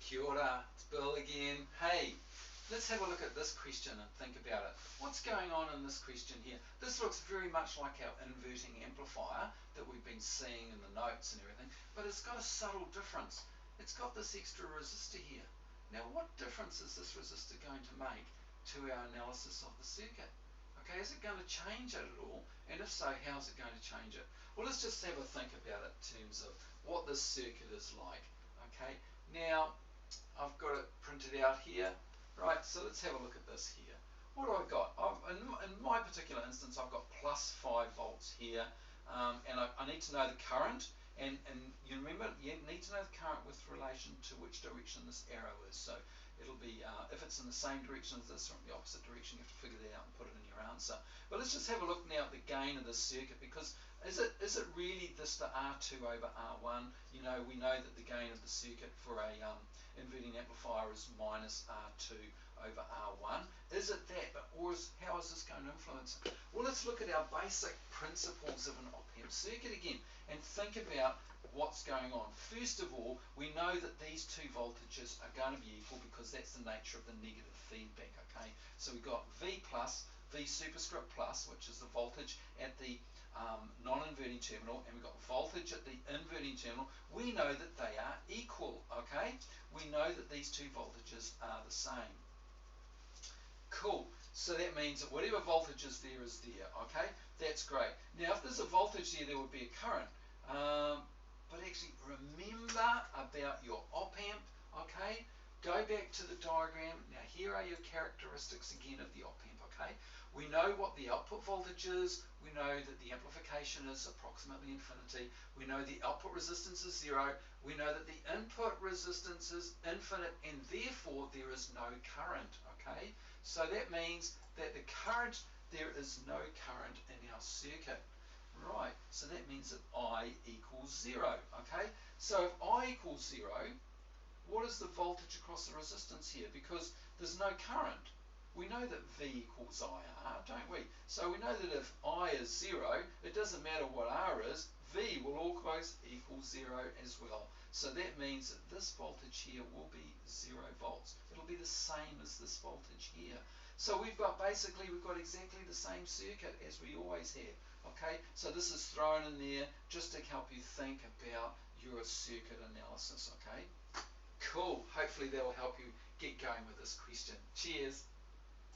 Kia ora, it's Bill again. Hey, let's have a look at this question and think about it. What's going on in this question here? This looks very much like our inverting amplifier that we've been seeing in the notes and everything, but it's got a subtle difference. It's got this extra resistor here. Now, what difference is this resistor going to make to our analysis of the circuit? Okay, is it going to change it at all? And if so, how's it going to change it? Well, let's just have a think about it in terms of what this circuit is like. Okay, now I've got it printed out here. Right, so let's have a look at this here. What do I got? In my particular instance, I've got plus 5 volts here, and I need to know the current. And you remember, you need to know the current with relation to which direction this arrow is. So it'll be, if it's in the same direction as this or in the opposite direction, you have to figure that out and put it in your answer. But let's just have a look now at the gain of this circuit, because is it really this the R2 over R1? You know, we know that the gain of the circuit for a inverting amplifier is minus R2 over R1. Is it that? Or how is this going to influence it? Well, let's look at our basic principles of an op-amp circuit again and think about what's going on. First of all, we know that these two voltages are going to be equal because that's the nature of the negative feedback, okay? So we've got V plus, V superscript plus, which is the voltage at the non-inverting terminal, and we've got voltage at the inverting terminal. We know that they are equal, okay? We know that these two voltages are the same. Cool. So that means that whatever voltage is there, okay? That's great. Now, if there's a voltage there would be a current. But actually, remember about your op-amp, okay? Go back to the diagram. Now, here are your characteristics again of the op-amp, okay? We know what the output voltage is. We know that the amplification is approximately infinity. We know the output resistance is 0. We know that the input resistance is infinite, and therefore there is no current, okay? So that means that there is no current in our circuit. Right, so that means that I equals 0, okay? So if I equals 0, what is the voltage across the resistance here? Because there's no current. We know that V equals IR, don't we? So we know that if I is 0, it doesn't matter what R is, V will always equal 0 as well. So that means that this voltage here will be 0 volts. It'll be the same as this voltage here. So we've got exactly the same circuit as we always have. Okay, so this is thrown in there just to help you think about your circuit analysis. Okay, cool. Hopefully that will help you get going with this question. Cheers.